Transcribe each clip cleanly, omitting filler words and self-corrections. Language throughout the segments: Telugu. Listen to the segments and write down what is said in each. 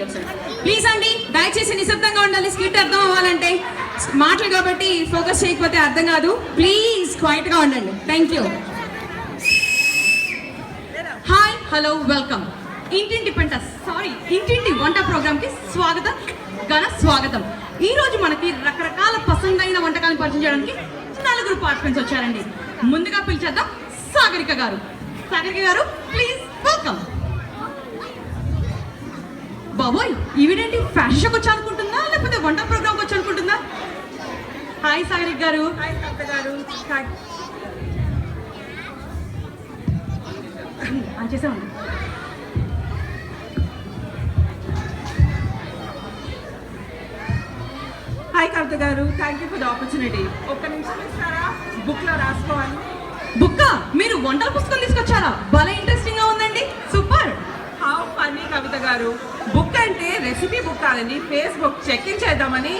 ఇంటర్వ్యూ. ప్లీజ్ అండి దయచేసి నిశ్శబ్దంగా ఉండాలి, స్కిట్ అర్థం అవ్వాలంటే. మాటలు కాబట్టి ఫోకస్ చేయకపోతే అర్థం కాదు. ప్లీజ్ క్వైట్ గా ఉండండి. Thank you. Hi, hello, welcome. ఇంటింటి వంట ప్రోగ్రామ్ కి స్వాగతం, ఘన స్వాగతం. ఈ రోజు మనకి రకరకాల పసందైన వంటకాలను పరిచయం చేయడానికి 4 పార్టిసిపెంట్స్ వచ్చారండి. ముందుగా పిలిచేద్దాం సాగరిక గారు. సాగరిక గారు, ప్లీజ్ వెల్కమ్. బాబోయ్, ఈవిడేంటి ఫ్యాషన్ షోకి వచ్చి అనుకుంటుందా లేకపోతే వంట ప్రోగ్రామ్కి వచ్చి అనుకుంటుందా? హాయ్ సాగరిక గారు. హాయ్ కవిత గారు. చేసామండి. హాయ్ కవిత గారు, thank you for the opportunity. ఒక్క నిమిషం ఇస్తారా? బుక్ లో రాసుకోవాలి. బుక్క? మీరు వంటల పుస్తకం తీసుకొచ్చారా? భలే ఇంట్రెస్టింగ్ గా ఉందండి. సూపర్. హౌ ఫన్నీ కవిత గారు. బుక్ అంటే రెసిపీ బుక్ కాదండి, ఫేస్బుక్ చెక్ ఇన్ చేద్దామని.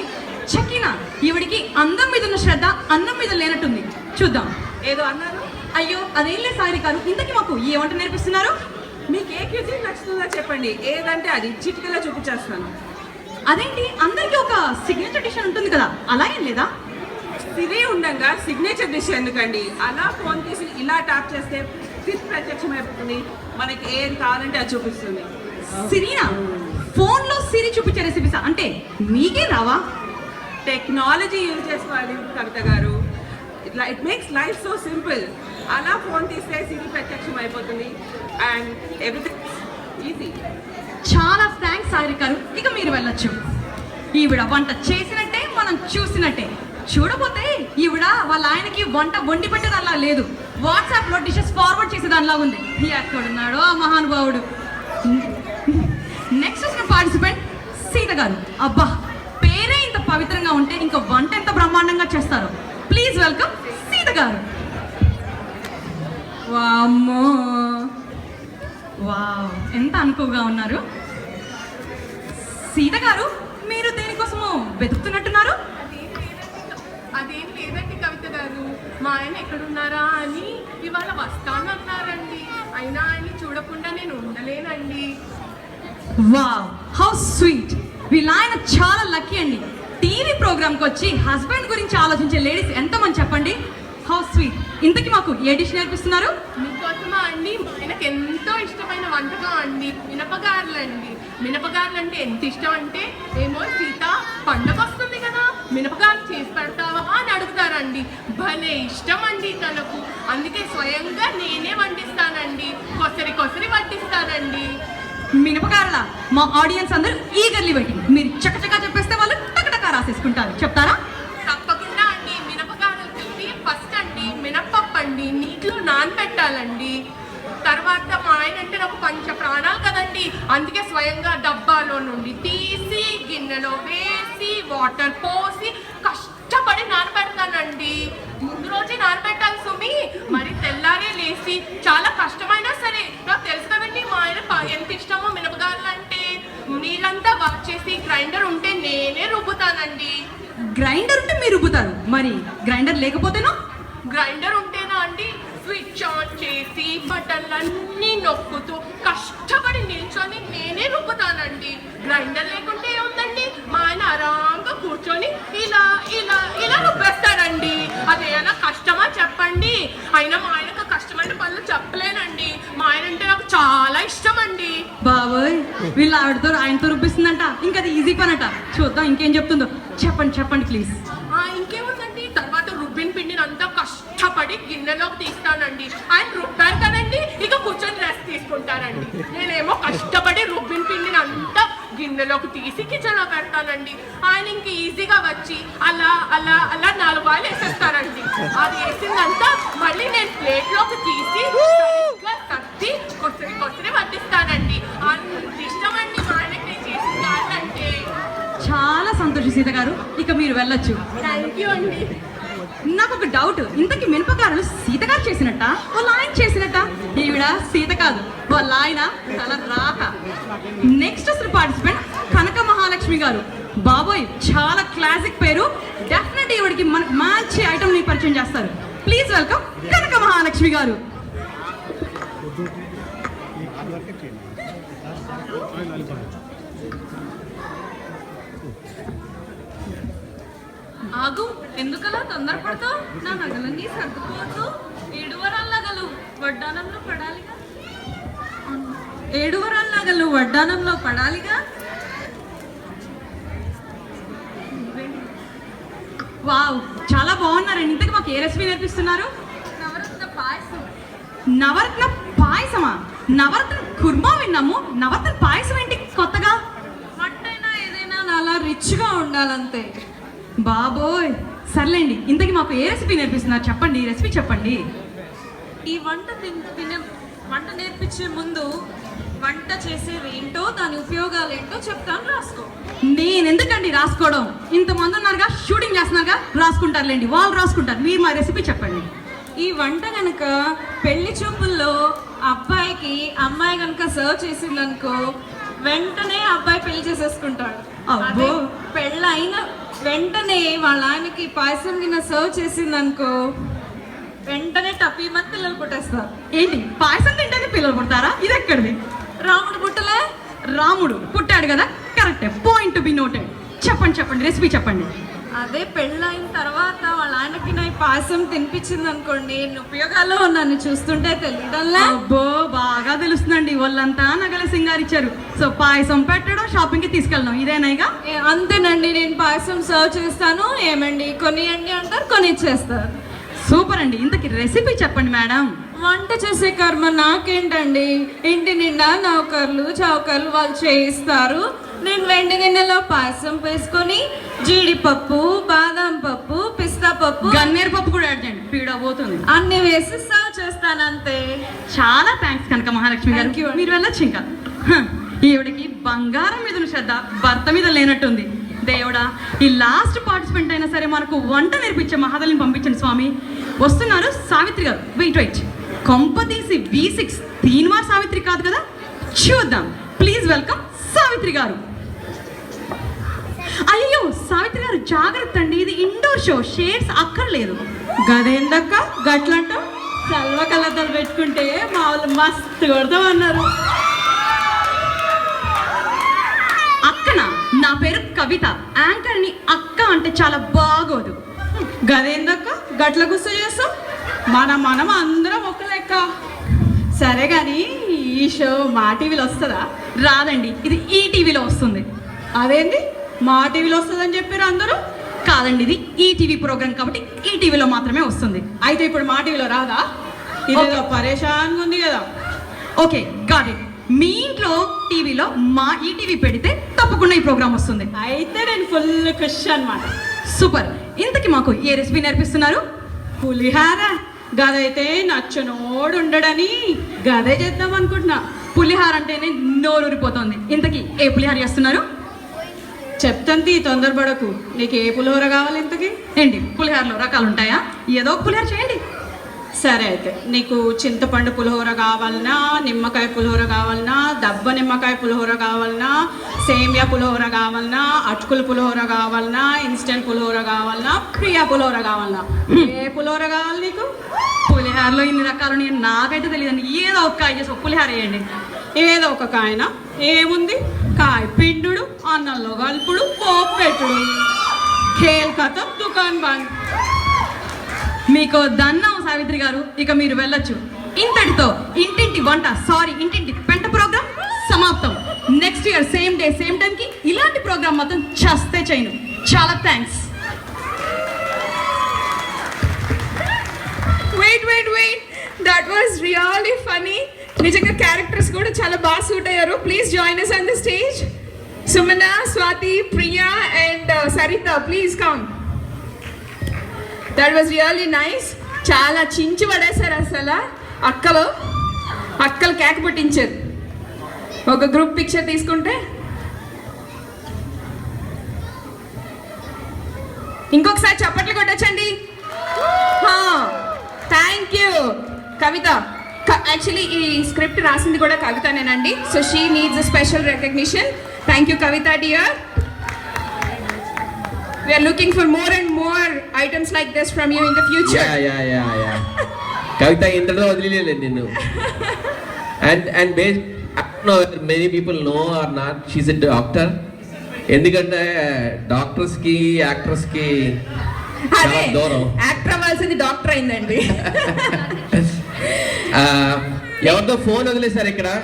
చెక్కినా? ఈవిడికి అందం మీద ఉన్న శ్రద్ధ అన్నం మీద లేనట్టుంది. చూద్దాం. ఏదో అన్నారు? అయ్యో అదేం లేదు సాగరి గారు, ఇంతకీ మాకు ఏ వంట నేర్పిస్తున్నారు? మీకు ఏ క్యూజిన్ నచ్చుతుందో చెప్పండి, ఏదంటే అది చిటికలో చూపించేస్తాను. అదేంటి, అందరికీ ఒక సిగ్నేచర్ డిష్ ఉంటుంది కదా, అలా ఏం లేదా? సిరి ఉండగా సిగ్నేచర్ డిష్ ఎందుకండి? అలా ఫోన్ తీసి ఇలా ట్యాప్ చేస్తే ఫిట్ ప్రత్యక్షం అయిపోతుంది, మనకి ఏం కావాలంటే అది చూపిస్తుంది. సిరినా? ఫోన్ లో సిరి చూపించే రెసిపీసా? అంటే మీకే రావా? టెక్నాలజీ యూజ్ చేసుకోవాలి కవిత గారు. It makes life so simple. అలా ఫోన్ తీస్తే సిరి ప్రత్యక్షం అయిపోతుంది అండ్ ఎవ్రీథింగ్ ఈజీ. చాలా థ్యాంక్స్ సాగరి గారు, ఇక మీరు వెళ్ళొచ్చు. ఈవిడ వంట చేసినట్టే, మనం చూసినట్టే. చూడపోతే ఈవిడ వాళ్ళ ఆయనకి వంట వండి పెట్టేదల్లా లేదు, వాట్సాప్ లో డిషెస్ ఫార్వర్డ్ చేసేదానిలా ఉంది. ఎక్కడున్నాడో ఆ మహానుభావుడు. నెక్స్ట్ వచ్చిన పార్టిసిపెంట్ సీత గారు. అబ్బా, పేరే ఇంత పవిత్రంగా ఉంటే ఇంకా వంట ఎంత బ్రహ్మాండంగా చేస్తారు. ప్లీజ్ వెల్కమ్ సీత గారు. వామ్మో, వావ్, ఎంత అనుకువగా ఉన్నారు. సీత గారు, మీరు దేనికోసమో వెతుకుతున్నట్టున్నారు? అదేం లేదండి కవిత గారు, మా ఆయన ఎక్కడున్నారా అని ఇవాళ వస్తానన్నారండి. అయినా ఆయన చూడకుండా నేను ఉండలేనండి. Wow, how sweet. వీళ్ళ ఆయన చాలా లక్కీ అండి. టీవీ ప్రోగ్రామ్కి వచ్చి హస్బెండ్ గురించి ఆలోచించే లేడీస్ ఎంతమంది చెప్పండి. How sweet. ఇంతకీ మాకు ఏ డిష్ నేర్పిస్తున్నారు? మీకోసమా అండి, మా ఆయనకు ఎంతో ఇష్టమైన వంటకం అండి మినపగారెలు అండి. మినపగారెలు అంటే ఎంత ఇష్టం అంటే, ఏమో సీత పండగ వస్తుంది కదా, మినపగారెలు చేసి పెడతావా అని అడుగుతారండి. భలే ఇష్టం అండి తనకు. అందుకే స్వయంగా నేనే వండిస్తానండి, కొసరి వడ్డిస్తానండి. మినపగారలా? మా ఆడియన్స్ అందరూ ఈగర్లీ వెయిటింగ్. మీరు చకచకా చెప్పేస్తే వాళ్ళు టకటకా రాసేసుకుంటారు. చెప్తారా? తప్పకుండా అండి. మినపగారెలకి ఫస్ట్ అండి మినపప్పు అండి నీటిలో నానబెట్టాలండి. తర్వాత మా ఆయన అంటే నాకు పంచ ప్రాణాలు కదండి, అందుకే స్వయంగా డబ్బాలో నుండి తీసి గిన్నెలో వేసి వాటర్ పోసి కష్టపడి నానబెడతానండి. ముందు రోజే నానబెట్టాలి సుమి, మరి తెల్లారే లేచి చాలా కష్టమైనా సరే. నాకు తెలుసు కదండి మా ఆయన ఎంత ఇష్టమో మినపగారెలు అంటే. నీళ్ళంతా వాచేసి గ్రైండర్ ఉంటే నేనే రుబ్బుతానండి. గ్రైండర్ ఉంటే మీరు రుబ్బుతారు, మరి గ్రైండర్ లేకపోతేనో? గ్రైండర్ ఉంటేనా అండి, స్విచ్ ఆన్ చేసి బటన్లన్నీ నొక్కుతూ కష్టపడి నిల్చొని నేనే రుబ్బుతానండి. గ్రైండర్ లేకుంటే ఏముందండి, మా ఆయన ఆరాంగా కూర్చొని ఇలా ఇలా ఇలా రుబ్బేస్తాడండి. అదేనా కష్టమా చెప్పండి? అయినా మా ఆయనకు కష్టమైన పనులు చెప్పలేనండి. మా ఆయన అంటే నాకు చాలా ఇష్టం అండి. బాబోయ్, వీళ్ళు ఆయనతో రుబ్బిస్తుందంట, ఇంకా అది ఈజీ పనట. చూద్దాం ఇంకేం చెప్తుందో. చెప్పండి ప్లీజ్. ఇంకేముందండి, తర్వాత రుబ్బిన పిండిని అంతా కష్టపడి గిన్నెలోకి తీస్తానండి. ఆయన రుబ్బారు కదండి, ఇక కూర్చొని రెస్ట్ తీసుకుంటానండి. నేనేమో కష్టపడి రుబ్బిన పిండిని అంతా గిన్నెలోకి తీసి కిచెన్లో పెడతానండి. ఆయన ఇంక ఈజీగా వచ్చి అలా అలా అలా 4 వాయిలు వేసేస్తారండి. అది వేసిందంతా మళ్ళీ నేను ప్లేట్లోకి తీసి తట్టి కొసరి వడ్డిస్తానండి. అంత ఇష్టం అండి మా ఆయనకి నేను చేసిన గారెలంటే. చాలా సంతోషం సీత గారు, ఇక మీరు వెళ్ళొచ్చు. థ్యాంక్ యూ అండి. నాకు ఒక డౌట్, ఇంతకీ మినపగారు సీత గారు చేసినట్ట వాళ్ళ ఆయన చేసినట్ట? ఈవిడ సీత కాదు, వాళ్ళ ఆయన తల రాత. నెక్స్ట్ అసలు పార్టిసిపెంట్ కనక మహాలక్ష్మి గారు. బాబోయ్, చాలా క్లాసిక్ పేరు. డెఫినెట్ ఈవిడికి మనకు మంచి ఐటమ్ ని పరిచయం చేస్తారు. ప్లీజ్ వెల్కమ్ కనక మహాలక్ష్మి గారు. ఆగు, ఎందుకలా తొందరపడతావు? నా నగలన్నీ సర్దుకోవద్దు. 7 వరాల నగలు వడ్డానంలో పడాలిగా. 7 వరాల నగలు వడ్డానంలో పడాలిగా. వావ్, చాలా బాగున్నారండి. ఇంతకు మాకు ఏ రెసిపీ నేర్పిస్తున్నారు? నవరత్న పాయసం. నవరత్న పాయసమా? నవరత్న కుర్మా విన్నాము, నవరత్న పాయసం ఏంటి కొత్తగా? వంటైనా ఏదైనా నాలా రిచ్గా ఉండాలంతే. బాబోయ్, సర్లేండి. ఇంతకి మాకు ఏ రెసిపీ నేర్పిస్తున్నారు? చెప్పండి, రెసిపీ చెప్పండి. ఈ వంట నేర్పించే ముందు వంట చేసేది ఏంటో, దాని ఉపయోగాలు ఏంటో చెప్తాను, రాసుకో. నేను ఎందుకండి రాసుకోవడం? ఇంతమంది ఉన్నారుగా, షూటింగ్ చేస్తున్నారుగా, రాసుకుంటారులేండి, వాళ్ళు రాసుకుంటారు. మీరు మా రెసిపీ చెప్పండి. ఈ వంట కనుక పెళ్లి చూపుల్లో అబ్బాయికి అమ్మాయి కనుక సర్వ్ చేసిందనుకో, వెంటనే అబ్బాయి పెళ్లి చేసేసుకుంటాడు. అబ్బో. అదే పెళ్ళైన వెంటనే వాళ్ళ ఆయనకి పాయసం కింద సర్వ్ చేసిందనుకో, వెంటనే టప్పి మంది పిల్లలు పుట్టేస్తారు. ఏంటి, పాయసం తింటేనే పిల్లలు పుడతారా? ఇది ఎక్కడిది? రాముడు పుట్టలే? రాముడు పుట్టాడు కదా, కరెక్టే. Point to be noted. చెప్పండి చెప్పండి, రెసిపీ చెప్పండి. అదే పెళ్ళైన తర్వాత వాళ్ళ ఆయనకి నా ఈ పాయసం తినిపించింది అనుకోండి, ఉపయోగాలు నన్ను చూస్తుంటే తెలియడంలే. అబ్బో, బాగా తెలుస్తుందండి. వాళ్ళంతా నగల సింగారిచ్చారు. సో పాయసం పెట్టడం, షాపింగ్ కి తీసుకెళ్ళడం, ఇదేనాయిగా? అంతేనండి, నేను పాయసం సర్వ్ చేస్తాను, ఏమండి కొనియండి అంటారు, కొనిచ్చేస్తారు. సూపర్ అండి. ఇంతకి రెసిపీ చెప్పండి మేడం. వంట చేసే కర్మ నాకేంటండి, ఇంటి నిండా నౌకర్లు చౌకర్లు వాళ్ళు చేయిస్తారు. నేను వెండి గిన్నెలో పాయసం వేసుకొని జీడిపప్పు, బాదం పప్పు, పిస్తా పప్పు, గన్నేరు పప్పు కూడా యాడ్ చేయండి, పీడ పోతుంది. అన్ని వేసి సర్వ్ చేస్తాను అంతే. చాలా thanks Kanaka Mahalakshmi Thank you గారు. అండి. మీరు వెళ్ళొచ్చు ఇంకా. ఈవిడికి బంగారం మీద శ్రద్ధ, భర్త మీద లేనట్టుంది. దేవుడా, ఈ లాస్ట్ పార్టిసిపెంట్ అయినా సరే మనకు వంట నేర్పించే మహాదలిని పంపించండి స్వామి. వస్తున్నారు సావిత్రి గారు. వెయిట్, కొంపతీసి V6 తీన్మార్ సావిత్రి కాదు కదా? చూద్దాం. ప్లీజ్ వెల్కమ్ సావిత్రి గారు. అయ్యో సావిత్రి గారు, జాగ్రత్త అండి, ఇది ఇండోర్ షో, షేడ్స్ అక్కర్లేదు. గదేందక్క గట్లంట? సల్వ కలద్దలు పెట్టుకుంటే మా వాళ్ళు మస్తు కొడతామన్నారు. అక్కనా? నా పేరు కవిత. యాంకర్ ని అక్క అంటే చాలా బాగోదు. గదేందక్క గట్ల గుస్స చేస్తాం? మనం అందరం ఒక లెక్క. సరే కానీ ఈ షో మా టీవీలో వస్తుందా? రాదండి, ఇది ఈ టీవీలో వస్తుంది. అదేంటి మా టీవీలో వస్తుందని చెప్పారు అందరూ? కాదండి, ఇది ఈ టీవీ ప్రోగ్రామ్ కాబట్టి ఈ టీవీలో మాత్రమే వస్తుంది. అయితే ఇప్పుడు మా టీవీలో రాదా? ఇదేదో పరేషాన్గా ఉంది కదా. Okay, got it. మీ ఇంట్లో టీవీలో మా ఈ టీవీ పెడితే తప్పకుండా ఈ ప్రోగ్రామ్ వస్తుంది. అయితే నేను ఫుల్ ఖుష్ అన్నమాట. సూపర్. ఇంతకి మాకు ఏ రెసిపీ నేర్పిస్తున్నారు? పులిహార. గదైతే నచ్చనోడు ఉండడని గదే చేద్దాం అనుకుంటున్నా. పులిహార అంటేనే నోరూరిపోతుంది. ఇంతకి ఏ పులిహార చేస్తున్నారు? చెప్తాంతి, తొందరపడకు. నీకు ఏ పులిహోర కావాలి ఇంతకి? ఏంటి, పులిహారలో రకాలు ఉంటాయా? ఏదో ఒక పులిహార చేయండి. సరే అయితే నీకు చింతపండు పులిహోర కావాలన్నా, నిమ్మకాయ పులిహోర కావాలన్నా, దబ్బ నిమ్మకాయ పులిహోర కావాలన్నా, సేమియా పులిహోర కావాలన్నా, అటుకుల పులిహోర కావాలన్నా, ఇన్స్టెంట్ పులిహోర కావాలన్నా, ప్రియా పులిహోర కావాలన్నా, ఏ పులిహోర కావాలి నీకు? పులిహారలో ఇన్ని రకాలు నేను నాకైతే తెలియదండి. ఏదో ఒక కాయ పులిహార వేయండి. ఏదో ఒక కాయన ఏముంది, కాయ పిండుడు, అన్నంలో కలుపుడు, పోపు పెట్టుడు, ఖేల్ కథం, దుకాన్ బంద్. మీకు దన్నం సావిత్రి గారు, ఇక మీరు వెళ్ళొచ్చు. ఇంతటితో ఇంటింటి వంట, ఇంటింటి పెంట ప్రోగ్రామ్ సమాప్తం. Next year same day same టైంకి ఇలాంటి ప్రోగ్రామ్ మొత్తం చేస్తే చేయను. చాలా thanks. Wait, that was really funny. నిజంగా క్యారెక్టర్స్ కూడా చాలా బాగా సూట్ అయ్యారు. Please join us on the stage. Sumana, Swathi, Priya and Saritha, please come. That was really nice. చాలా చించి పడేశారు అసలు. అక్కలు కేక పుట్టించారు. ఒక గ్రూప్ పిక్చర్ తీసుకుంటే ఇంకొకసారి చప్పట్లు కొట్టచ్చండి. Thank you Kavita. యాక్చువల్లీ ఈ స్క్రిప్ట్ రాసింది కూడా కవితనేనండి. So she needs a special recognition. Thank you Kavita dear. We are looking for more and more items like this from you in the future. Yeah. కవిత ఇంతలో వదిలేదు నిన్ను. And based, I don't know whether many people know or not, she's a doctor. ఎందుకంటే డాక్టర్స్కి యాక్టర్స్కి అదే చాలా దూరం. యాక్టర్ అవ్వాల్సింది డాక్టర్ అయిందండి. ఎవరితో ఫోన్ వదిలేశారు ఇక్కడ?